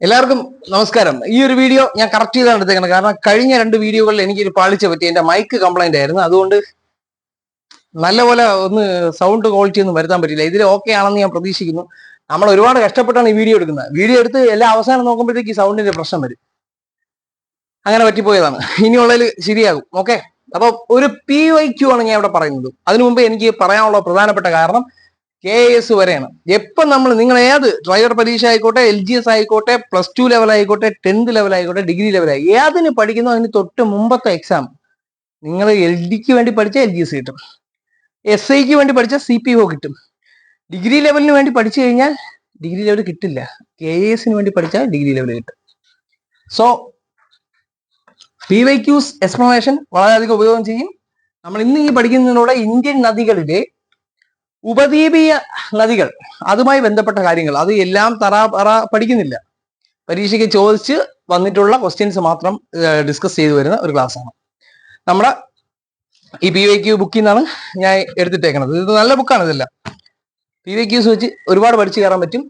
എല്ലാവർക്കും നമസ്കാരം. ഈ ഒരു വീഡിയോ ഞാൻ കറക്റ്റ് ചെയ്താണ് എടുത്തേക്കുന്നത്. കാരണം കഴിഞ്ഞ രണ്ട് വീഡിയോകളിൽ എനിക്കൊരു പാളിച്ച പറ്റി. എന്റെ മൈക്ക് കംപ്ലൈന്റ് ആയിരുന്നു. അതുകൊണ്ട് നല്ലപോലെ ഒന്ന് സൗണ്ട് ക്വാളിറ്റി ഒന്നും വരുത്താൻ പറ്റില്ല. ഇതിൽ ഓക്കെ ആണെന്ന് ഞാൻ പ്രതീക്ഷിക്കുന്നു. നമ്മൾ ഒരുപാട് കഷ്ടപ്പെട്ടാണ് ഈ വീഡിയോ എടുക്കുന്നത്. വീഡിയോ എടുത്ത് എല്ലാ അവസാനം നോക്കുമ്പോഴത്തേക്ക് ഈ സൗണ്ടിന്റെ പ്രശ്നം വരും. അങ്ങനെ പറ്റിപ്പോയതാണ്. ഇനിയുള്ളതിൽ ശരിയാകും. ഓക്കെ. അപ്പൊ ഒരു PYQ ആണ് ഞാൻ ഇവിടെ പറയുന്നത്. അതിനു മുമ്പ് എനിക്ക് പറയാനുള്ള പ്രധാനപ്പെട്ട കാരണം KS വരെയാണ്. എപ്പം നിങ്ങൾ ഏത് ഡ്രൈവർ പരീക്ഷ ആയിക്കോട്ടെ, LGS ആയിക്കോട്ടെ, +2 ലെവൽ ആയിക്കോട്ടെ, 10th ലെവൽ ആയിക്കോട്ടെ, ഡിഗ്രി ലെവലായി ഏതിന് പഠിക്കുന്നോ അതിന് തൊട്ട് മുമ്പത്തെ എക്സാം നിങ്ങൾ LDക്ക് വേണ്ടി പഠിച്ച LGS കിട്ടും, SIക്ക് വേണ്ടി പഠിച്ച CPO കിട്ടും. ഡിഗ്രി ലെവലിന് വേണ്ടി പഠിച്ചു കഴിഞ്ഞാൽ ഡിഗ്രി ലെവൽ കിട്ടില്ല. KSന് വേണ്ടി പഠിച്ചാൽ ഡിഗ്രി ലെവൽ കിട്ടും. സോ PYQs എക്സ്പ്ലനേഷൻ വളരെയധികം ഉപയോഗം ചെയ്യും. നമ്മൾ ഇന്ന് ഈ പഠിക്കുന്നതിലൂടെ ഇന്ത്യൻ നദികളിലെ ഉപദ്വീപീയ നദികൾ, അതുമായി ബന്ധപ്പെട്ട കാര്യങ്ങൾ, അത് എല്ലാം പഠിക്കുന്നില്ല. പരീക്ഷയ്ക്ക് ചോദിച്ച് വന്നിട്ടുള്ള ക്വസ്റ്റ്യൻസ് മാത്രം ഡിസ്കസ് ചെയ്തു വരുന്ന ഒരു ക്ലാസ്സാണ്. നമ്മുടെ ഈ PYQ ബുക്കിൽ നിന്നാണ് ഞാൻ എടുത്തിട്ടേക്കുന്നത്. ഇത് നല്ല ബുക്കാണ്. ഇതെല്ലാം PYQs വെച്ച് ഒരുപാട് പഠിച്ചു കയറാൻ പറ്റും.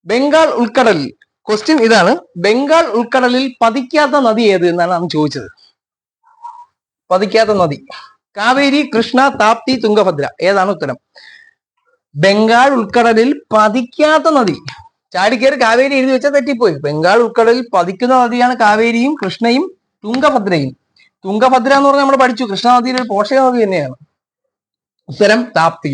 ബംഗാൾ ഉൾക്കടലിൽ ക്വസ്റ്റ്യൻ ഇതാണ്: ബംഗാൾ ഉൾക്കടലിൽ പതിക്കാത്ത നദി ഏത് എന്നാണ് നാം ചോദിച്ചത്. പതിക്കാത്ത നദി കാവേരി, കൃഷ്ണ, താപ്തി, തുംഗഭദ്ര. ഏതാണ് ഉത്തരം? ബംഗാൾ ഉൾക്കടലിൽ പതിക്കാത്ത നദി. ചാടിക്കേറി കാവേരി എഴുതി വെച്ചാൽ തെറ്റിപ്പോയി. ബംഗാൾ ഉൾക്കടലിൽ പതിക്കുന്ന നദിയാണ് കാവേരിയും കൃഷ്ണയും തുംഗഭദ്രയും. തുംഗഭദ്ര എന്ന് പറഞ്ഞാൽ നമ്മൾ പഠിച്ചു, കൃഷ്ണനദിയിലെ ഒരു പോഷക നദി തന്നെയാണ്. ഉത്തരം താപ്തി.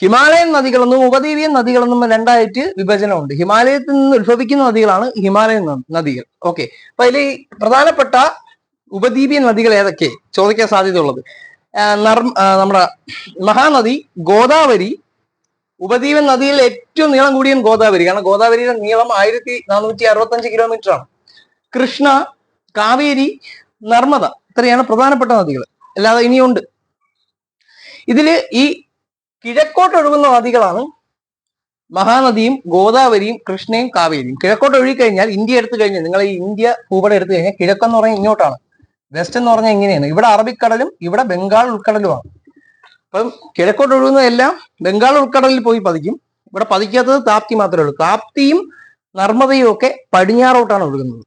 ഹിമാലയൻ നദികളെന്നും ഉപദ്വീപിയൻ നദികളെന്നും രണ്ടായിട്ട് വിഭജനമുണ്ട്. ഹിമാലയത്തിൽ നിന്ന് ഉത്ഭവിക്കുന്ന നദികളാണ് ഹിമാലയൻ നദികൾ. ഓക്കെ. അപ്പൊ അതിൽ പ്രധാനപ്പെട്ട ഉപദ്വീപിയൻ നദികൾ ഏതൊക്കെ ചോദിക്കാൻ സാധ്യതയുള്ളത്: നമ്മുടെ മഹാനദി ഗോദാവരി. ഉപദ്വീപൻ നദിയിൽ ഏറ്റവും നീളം കൂടിയ ഗോദാവരി, കാരണം ഗോദാവരിയുടെ നീളം 1465 കിലോമീറ്റർ ആണ്. കൃഷ്ണ, കാവേരി, നർമ്മദ, ഇത്രയാണ് പ്രധാനപ്പെട്ട നദികൾ. അല്ലാതെ ഇനിയുണ്ട്. ഇതില് ഈ കിഴക്കോട്ട് ഒഴുകുന്ന നദികളാണ് മഹാനദിയും ഗോദാവരിയും കൃഷ്ണയും കാവേരിയും. കിഴക്കോട്ട് ഒഴുകിക്കഴിഞ്ഞാൽ, ഇന്ത്യ എടുത്തു കഴിഞ്ഞാൽ, നിങ്ങൾ ഈ ഇന്ത്യ ഭൂപടം എടുത്തു കഴിഞ്ഞാൽ കിഴക്കെന്ന് പറഞ്ഞാൽ ഇങ്ങോട്ടാണ്, വെസ്റ്റ് എന്ന് പറഞ്ഞാൽ ഇങ്ങനെയാണ്. ഇവിടെ അറബിക്കടലും ഇവിടെ ബംഗാൾ ഉൾക്കടലുമാണ്. അപ്പം കിഴക്കോട്ട് ഒഴുകുന്നതെല്ലാം ബംഗാൾ ഉൾക്കടലിൽ പോയി പതിക്കും. ഇവിടെ പതിക്കാത്തത് താപ്തി മാത്രമേ ഉള്ളൂ. താപ്തിയും നർമ്മദയും ഒക്കെ പടിഞ്ഞാറോട്ടാണ് ഒഴുകുന്നത്.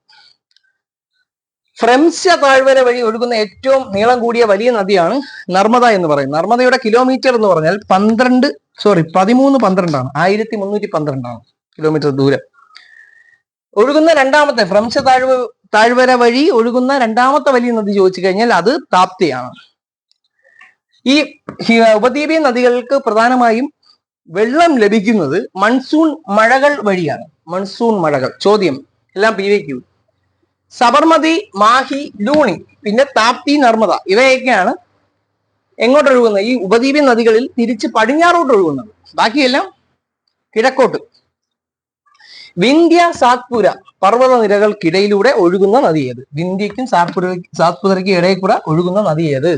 ഫ്രംസ താഴ്വര വഴി ഒഴുകുന്ന ഏറ്റവും നീളം കൂടിയ വലിയ നദിയാണ് നർമ്മദ എന്ന് പറയുന്നത്. നർമ്മദയുടെ കിലോമീറ്റർ എന്ന് പറഞ്ഞാൽ 13-12 ആണ്. 1312 കിലോമീറ്റർ ദൂരം. ഒഴുകുന്ന രണ്ടാമത്തെ ഫ്രംസ താഴ്വര വഴി ഒഴുകുന്ന രണ്ടാമത്തെ വലിയ നദി ചോദിച്ചു കഴിഞ്ഞാൽ അത് താപ്തിയാണ്. ഈ ഉപദ്വീപീയ നദികൾക്ക് പ്രധാനമായും വെള്ളം ലഭിക്കുന്നത് മൺസൂൺ മഴകൾ വഴിയാണ്. മൺസൂൺ മഴകൾ. ചോദ്യം എല്ലാം PYQ. സബർമതി, മാഹി, ലൂണി, പിന്നെ താപ്തി, നർമ്മദ, ഇവയൊക്കെയാണ് എങ്ങോട്ട് ഒഴുകുന്നത്? ഈ ഉപദ്വീപീയ നദികളിൽ തിരിച്ച് പടിഞ്ഞാറോട്ട് ഒഴുകുന്നത്. ബാക്കിയെല്ലാം കിഴക്കോട്ട്. വിന്ധ്യ സാത്പുര പർവ്വത നിരകൾക്കിടയിലൂടെ ഒഴുകുന്ന നദി ഏത്? വിന്ധ്യയ്ക്കും സാത്പുരയ്ക്കും ഇടയിൽ കൂടെ ഒഴുകുന്ന നദി ഏത്?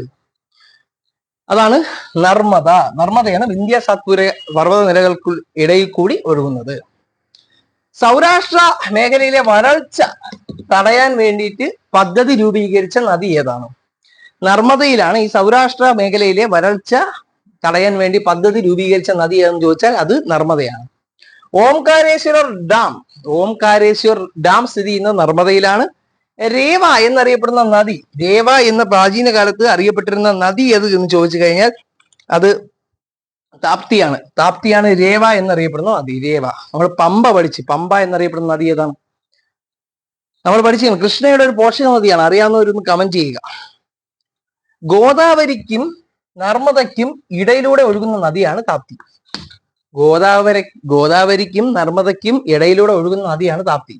അതാണ് നർമ്മദ. നർമ്മദയാണ് വിന്ധ്യ സാത്പുര പർവ്വത നിരകൾക്ക് ഇടയിൽ കൂടി ഒഴുകുന്നത്. സൗരാഷ്ട്ര മേഖലയിലെ വരൾച്ച തടയാൻ വേണ്ടിയിട്ട് പദ്ധതി രൂപീകരിച്ച നദി ഏതാണ്? നർമ്മദയിലാണ്. ഈ സൗരാഷ്ട്ര മേഖലയിലെ വരൾച്ച തടയാൻ വേണ്ടി പദ്ധതി രൂപീകരിച്ച നദി ഏതെന്ന് ചോദിച്ചാൽ അത് നർമ്മദയാണ്. ഓംകാരേശ്വർ ഡാം സ്ഥിതി ചെയ്യുന്ന നർമ്മദയിലാണ്. രേവ എന്നറിയപ്പെടുന്ന നദി, രേവ എന്ന പ്രാചീന കാലത്ത് അറിയപ്പെട്ടിരുന്ന നദി ഏത് എന്ന് ചോദിച്ചു കഴിഞ്ഞാൽ അത് താപ്തിയാണ്. താപ്തിയാണ് രേവ എന്നറിയപ്പെടുന്ന നദി. രേവ. നമ്മൾ പമ്പ പഠിച്ച്, പമ്പ എന്നറിയപ്പെടുന്ന നദി ഏതാണ്? നമ്മൾ പഠിച്ചിരുന്നു. കൃഷ്ണയുടെ ഒരു പോഷക നദിയാണ്. അറിയാവുന്നവരൊന്ന് കമന്റ് ചെയ്യുക. ഗോദാവരിക്കും നർമ്മദയ്ക്കും ഇടയിലൂടെ ഒഴുകുന്ന നദിയാണ് താപ്തി. ഗോദാവരിക്കും നർമ്മദയ്ക്കും ഇടയിലൂടെ ഒഴുകുന്ന നദിയാണ് താപ്തി.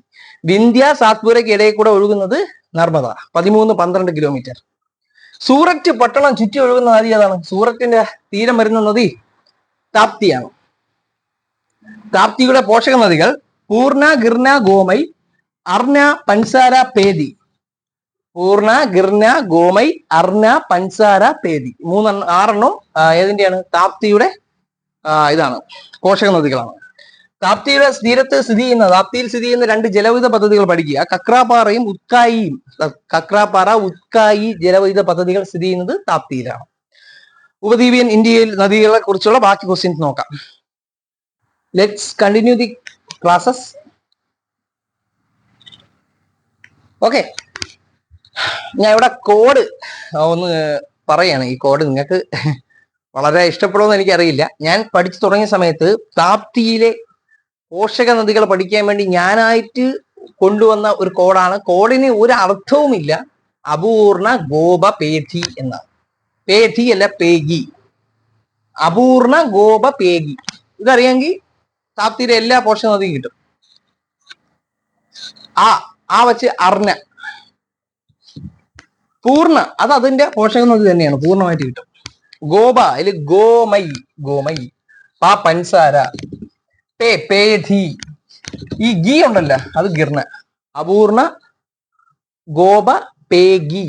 വിന്ധ്യ സാത്പുരയ്ക്ക് ഇടയിൽ കൂടെ ഒഴുകുന്നത് നർമ്മദ, 13-12 കിലോമീറ്റർ. സൂററ്റ് പട്ടണം ചുറ്റി ഒഴുകുന്ന നദി ഏതാണ്? സൂറത്തിന്റെ തീരം വരുന്ന നദി താപ്തിയാണ്. താപ്തിയുടെ പോഷക നദികൾ പൂർണ, ഗിർന, ഗോമൈ, അർന, പൻസാര, പേദി. പൂർണ, ഗിർന, ഗോമൈ, അർന, പൻസാര, പേദി. 6 ഏതിന്റെയാണ്? താപ്തിയുടെ ഇതാണ്, പോഷക നദികളാണ്. താപ്തിയിൽ സ്ഥിതി ചെയ്യുന്ന 2 ജലവൈദ്യുത പദ്ധതികൾ പഠിക്കുക. കക്രാപാറയും ഉത്കായിയും. കക്രാപാറ, ഉത്കായി ജലവൈദ്യുത പദ്ധതികൾ സ്ഥിതി ചെയ്യുന്നത് താപ്തിയിലാണ്. ഉപദ്വീപിയൻ ഇന്ത്യയിൽ നദികളെ കുറിച്ചുള്ള ബാക്കി ക്വസ്റ്റ്യൻസ് നോക്കാം. Let's continue the classes. Okay, ഞാൻ ഇവിടെ കോഡ് ഒന്ന് പറയാണ്. ഈ കോഡ് നിങ്ങൾക്ക് വളരെ ഇഷ്ടപ്പെടുമെന്ന് എനിക്കറിയില്ല. ഞാൻ പഠിച്ചു തുടങ്ങിയ സമയത്ത് താപ്തിയിലെ പോഷക നദികൾ പഠിക്കാൻ വേണ്ടി ഞാനായിട്ട് കൊണ്ടുവന്ന ഒരു കോഡാണ്. കോഡിന് ഒരു അർത്ഥവുമില്ല. അപൂർണ ഗോപ പേധി എന്നാണ്. പേധി അല്ല, പേഗി. അപൂർണ ഗോപ പേഗി. ഇതറിയാമെങ്കിൽ താപ്തിയിലെ എല്ലാ പോഷക നദിയും കിട്ടും. ആ വച്ച് അർണ. പൂർണ്ണ അത് അതിന്റെ പോഷക നദി തന്നെയാണ്, പൂർണ്ണമായിട്ട് കിട്ടും. ഗോപ അതിൽ ഗോമൈ, ഗോമൈ. പൻസാര. പേധി. ഈ ഗീ ഉണ്ടല്ല, അത് ഗിർണ. അപൂർണ ഗോപ പേഗി.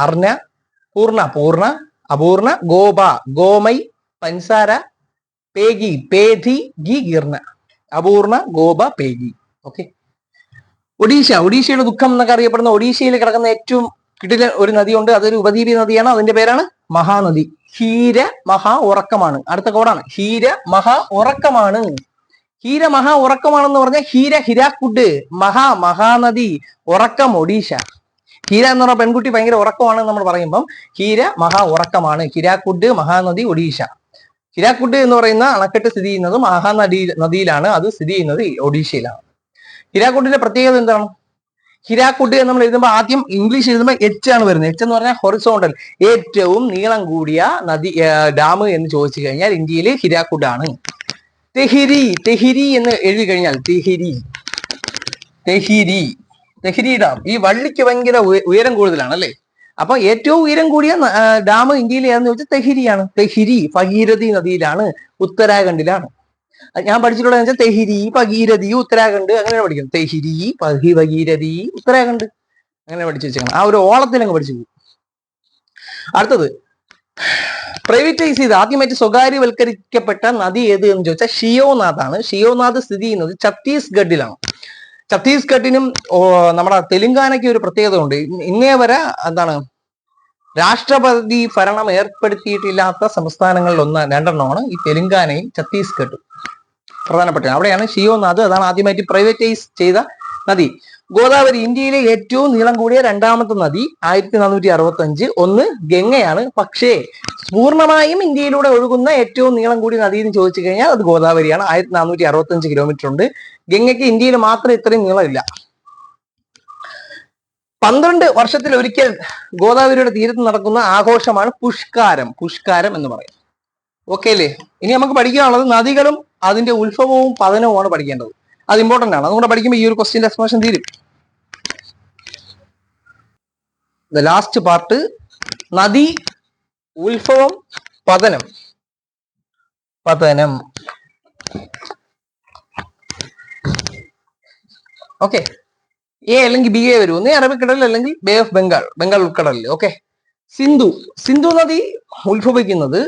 അർണ. പൂർണ്ണ പൂർണ്ണ. അപൂർണ ഗോപ ഗോമൈ പൻസാര പേഗി പേധി ഗി ഗിർണ. അപൂർണ ഗോപ പേഗി. ഓക്കെ. ഒഡീഷയുടെ ദുഃഖം എന്നൊക്കെ അറിയപ്പെടുന്ന ഒഡീഷയിൽ കിടക്കുന്ന ഏറ്റവും കിട്ടിയ ഒരു നദിയുണ്ട്. അതൊരു ഉപദ്വീപീയ നദിയാണ്. അതിന്റെ പേരാണ് മഹാനദി. ഹീര മഹാ ഉറക്കമാണ്. അടുത്ത കോഡാണ്. ഹീര മഹാ ഉറക്കമാണ്. ഹീര മഹാ ഉറക്കമാണെന്ന് പറഞ്ഞാൽ ഹീര ഹിരാക്കുഡ്, മഹാനദി, ഉറക്കം ഒഡീഷ. ഹീര എന്ന് പറഞ്ഞ പെൺകുട്ടി ഭയങ്കര ഉറക്കമാണെന്ന് നമ്മൾ പറയുമ്പം ഹീര മഹാ ഉറക്കമാണ്. ഹിരാക്കുഡ് മഹാനദി ഒഡീഷ. ഹിരാക്കുഡ് എന്ന് പറയുന്ന അണക്കെട്ട് സ്ഥിതി ചെയ്യുന്നത് നദിയിലാണ്. അത് സ്ഥിതി ചെയ്യുന്നത് ഒഡീഷയിലാണ്. ഹിരാക്കുഡിന്റെ പ്രത്യേകത എന്താണ്? ഹിരാക്കുഡ് നമ്മൾ എഴുതുമ്പോൾ ആദ്യം ഇംഗ്ലീഷ് എഴുതുമ്പോൾ എച്ച് ആണ് വരുന്നത്. എച്ച് എന്ന് പറഞ്ഞാൽ ഹൊറിസോണ്ടൽ, ഏറ്റവും നീളം കൂടിയ നദി ഡാം എന്ന് ചോദിച്ചു കഴിഞ്ഞാൽ ഇന്ത്യയിൽ ഹിരാക്കുഡ് ആണ്. തെഹിരി എന്ന് എഴുതി കഴിഞ്ഞാൽ തെഹിരി ഡാം. ഈ വള്ളിക്ക് ഭയങ്കര ഉയരം കൂടുതലാണ് അല്ലെ. അപ്പൊ ഏറ്റവും ഉയരം കൂടിയ ഡാം ഇന്ത്യയിൽ ഏതെന്ന് ചോദിച്ചാൽ തെഹിരിയാണ്. തെഹിരി ഭഗീരഥി നദിയിലാണ്, ഉത്തരാഖണ്ഡിലാണ്. ഞാൻ പഠിച്ചിട്ടുള്ളത് വെച്ചാൽ തെഹിരി, ഭഗീരഥി, ഉത്തരാഖണ്ഡ് അങ്ങനെയാണ് പഠിക്കുന്നത്. തെഹിരി, ഭഗീരഥി, ഉത്തരാഖണ്ഡ് അങ്ങനെ പഠിച്ചു വെച്ചേക്കണം. ആ ഒരു ഓളത്തിൽ അങ്ങ് പഠിച്ചു പോകും. അടുത്തത് പ്രൈവറ്റൈസ് ചെയ്ത് ആദ്യമായിട്ട് സ്വകാര്യവൽക്കരിക്കപ്പെട്ട നദി ഏത് എന്ന് ചോദിച്ചാൽ ഷിയോനാഥ് ആണ്. ഷിയോനാഥ് സ്ഥിതി ചെയ്യുന്നത് ഛത്തീസ്ഗഡിലാണ്. ഛത്തീസ്ഗഡിനും നമ്മുടെ തെലുങ്കാനയ്ക്കും ഒരു പ്രത്യേകത ഉണ്ട്. ഇന്നേ വരെ എന്താണ്, രാഷ്ട്രപതി ഭരണം ഏർപ്പെടുത്തിയിട്ടില്ലാത്ത സംസ്ഥാനങ്ങളിൽ രണ്ടെണ്ണമാണ് ഈ തെലുങ്കാനയും ഛത്തീസ്ഗഡും. പ്രധാനപ്പെട്ട അവിടെയാണ് ഷിയോനാഥ്. അതാണ് ആദ്യമായിട്ട് പ്രൈവറ്റൈസ് ചെയ്ത നദി. ഗോദാവരി ഇന്ത്യയിലെ ഏറ്റവും നീളം കൂടിയ രണ്ടാമത്തെ നദി, 1465. ഒന്ന് ഗംഗയാണ്. പക്ഷേ പൂർണ്ണമായും ഇന്ത്യയിലൂടെ ഒഴുകുന്ന ഏറ്റവും നീളം കൂടിയ നദി എന്ന് ചോദിച്ചു കഴിഞ്ഞാൽ അത് ഗോദാവരിയാണ്. 1465 കിലോമീറ്റർ ഉണ്ട്. ഗംഗയ്ക്ക് ഇന്ത്യയിൽ മാത്രം ഇത്രയും നീളമില്ല. 12 വർഷത്തിൽ ഒരിക്കൽ ഗോദാവരിയുടെ തീരത്ത് നടക്കുന്ന ആഘോഷമാണ് പുഷ്കാരം എന്ന് പറയും. ഓക്കെ അല്ലേ? ഇനി നമുക്ക് പഠിക്കാനുള്ളത് നദികളും അതിന്റെ ഉത്ഭവവും പതനവുമാണ് പഠിക്കേണ്ടത്. അത് ഇമ്പോർട്ടന്റ് ആണ്. അതുകൊണ്ട് പഠിക്കുമ്പോൾ ഈ ഒരു ക്വസ്റ്റ്യൻ എക്സ്പ്ലനേഷൻ തീരും. ലാസ്റ്റ് പാർട്ട് നദി, ഉത്ഭവം, പതനം. ഓക്കെ. എ അല്ലെങ്കിൽ ബി എ വരും. ഒന്നേ അറബിക്കടലിൽ അല്ലെങ്കിൽ ബേ ഓഫ് ബംഗാൾ ഉൾക്കടലിൽ. ഓക്കെ. സിന്ധു നദി ഉത്ഭവിക്കുന്നത്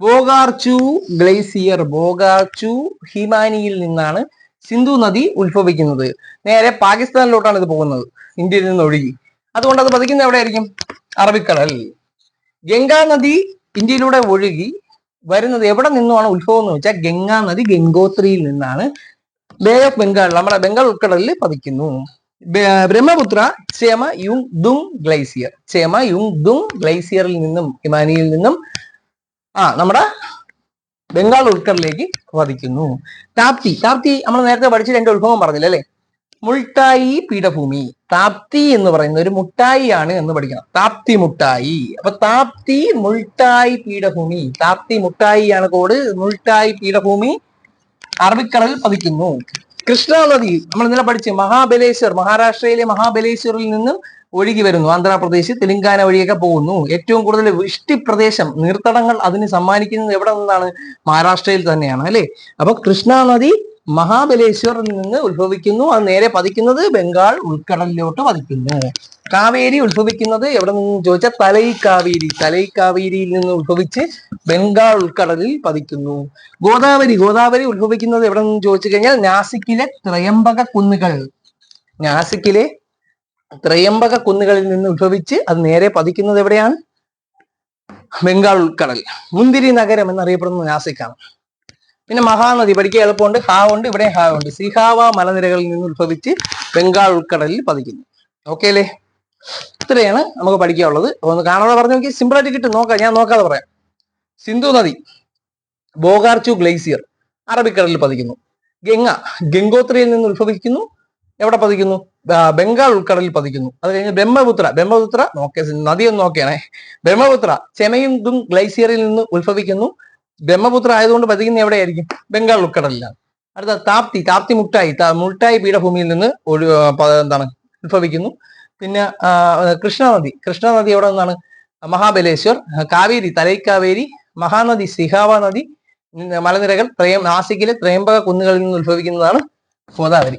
ബോഗാർചു ഗ്ലേസിയർ, ബോഗാർചു ഹിമാനിയിൽ നിന്നാണ് സിന്ധു നദി ഉത്ഭവിക്കുന്നത്. നേരെ പാകിസ്ഥാനിലോട്ടാണ് ഇത് പോകുന്നത്, ഇന്ത്യയിൽ നിന്ന് ഒഴുകി. അതുകൊണ്ട് അത് പതിക്കുന്നത് എവിടെയായിരിക്കും? അറബിക്കടൽ. ഗംഗാ നദി ഇന്ത്യയിലൂടെ ഒഴുകി വരുന്നത് എവിടെ നിന്നുമാണ് ഉത്ഭവം എന്ന് വെച്ചാൽ ഗംഗാ നദി ഗംഗോത്രിയിൽ നിന്നാണ് ബേ ഓഫ് ബംഗാൾ, നമ്മുടെ ബംഗാൾ ഉൾക്കടലിൽ പതിക്കുന്നു. ബ്രഹ്മപുത്ര ചെമയുങ്ദുങ് ഗ്ലേസിയറിൽ നിന്നും, ഹിമാനിയിൽ നിന്നും നമ്മുടെ ബംഗാൾ ഉൾക്കടലിലേക്ക് പതിക്കുന്നു. താപ്തി നമ്മൾ നേരത്തെ പഠിച്ച 2 ഉത്ഭവം പറഞ്ഞില്ല അല്ലെ? മുൾട്ടായി പീഠഭൂമി. താപ്തി എന്ന് പറയുന്ന ഒരു മുട്ടായി ആണ് എന്ന് പഠിക്കണം. താപ്തി മുട്ടായി. അപ്പൊ താപ്തി മുൾട്ടായി പീഠഭൂമി. താപ്തി മുട്ടായി ആണ് കോഡ്. മുൾട്ടായി പീഠഭൂമി അറബിക്കടലിൽ പതിക്കുന്നു. കൃഷ്ണ നദി നമ്മൾ ഇന്നലെ പഠിച്ച് മഹാബലേശ്വർ, മഹാരാഷ്ട്രയിലെ മഹാബലേശ്വറിൽ നിന്നും ഒഴുകി വരുന്നു. ആന്ധ്രാപ്രദേശ്, തെലുങ്കാന വഴിയൊക്കെ പോകുന്നു. ഏറ്റവും കൂടുതൽ വൃഷ്ടിപ്രദേശം, നീർത്തടങ്ങൾ അതിന് സമ്മാനിക്കുന്നത് എവിടെ നിന്നാണ്? മഹാരാഷ്ട്രയിൽ തന്നെയാണ് അല്ലെ? അപ്പൊ കൃഷ്ണ നദി മഹാബലേശ്വറിൽ നിന്ന് ഉത്ഭവിക്കുന്നു. അത് നേരെ പതിക്കുന്നത് ബംഗാൾ ഉൾക്കടലിലോട്ട് പതിക്കുന്നു. കാവേരി ഉത്ഭവിക്കുന്നത് എവിടെ നിന്ന് ചോദിച്ചാൽ തലൈക്കാവേരിയിൽ നിന്ന് ഉത്ഭവിച്ച് ബംഗാൾ ഉൾക്കടലിൽ പതിക്കുന്നു. ഗോദാവരി ഉത്ഭവിക്കുന്നത് എവിടെ നിന്ന് ചോദിച്ചു കഴിഞ്ഞാൽ നാസിക്കിലെ ത്രയംബക കുന്നുകളിൽ നിന്ന് ഉത്ഭവിച്ച് അത് നേരെ പതിക്കുന്നത് എവിടെയാണ്? ബംഗാൾ ഉൾക്കടൽ. മുന്തിരി നഗരം എന്നറിയപ്പെടുന്നത് നാസിക്കാണ്. പിന്നെ മഹാനദി പഠിക്കാൻ എളുപ്പമുണ്ട്, ഹാ ഉണ്ട്, ഇവിടെ ഹാ ഉണ്ട്. സിഹാവ മലനിരകളിൽ നിന്ന് ഉത്ഭവിച്ച് ബംഗാൾ ഉൾക്കടലിൽ പതിക്കുന്നു. ഓക്കെ അല്ലേ? ഇത്രയാണ് നമുക്ക് പഠിക്കാനുള്ളത്. ഒന്ന് കാണാതെ പറഞ്ഞു നോക്കി, സിമ്പിൾ ആയിട്ട് കിട്ടും. നോക്കാം, ഞാൻ നോക്കാതെ പറയാം. സിന്ധു നദി ബോഗാർച്ചു ഗ്ലേസിയർ അറബിക്കടലിൽ പതിക്കുന്നു. ഗംഗ ഗംഗോത്രിയിൽ നിന്ന് ഉത്ഭവിക്കുന്നു, എവിടെ പതിക്കുന്നു? ബംഗാൾ ഉൾക്കടലിൽ പതിക്കുന്നു. അത് കഴിഞ്ഞ് ബ്രഹ്മപുത്ര നോക്കിയ നദിയൊന്നും നോക്കിയാണേ. ബ്രഹ്മപുത്ര ചെമയുന്തും ഗ്ലേസിയറിൽ നിന്ന് ഉത്ഭവിക്കുന്നു. ബ്രഹ്മപുത്ര ആയതുകൊണ്ട് പതിക്കുന്ന എവിടെയായിരിക്കും? ബംഗാൾ ഉൾക്കടലിലാണ്. അടുത്ത താപ്തി മുട്ടായി പീഠഭൂമിയിൽ നിന്ന് എന്താണ് ഉത്ഭവിക്കുന്നു. പിന്നെ കൃഷ്ണനദി എവിടെ നിന്നാണ്? മഹാബലേശ്വർ. കാവേരി തലൈക്കാവേരി. മഹാനദി സിഹാവ നദി. മലനിരകൾ നാസിക്കിലെ ത്രയംബക കുന്നുകളിൽ നിന്ന് ഉത്ഭവിക്കുന്നതാണ് ഗോദാവരി.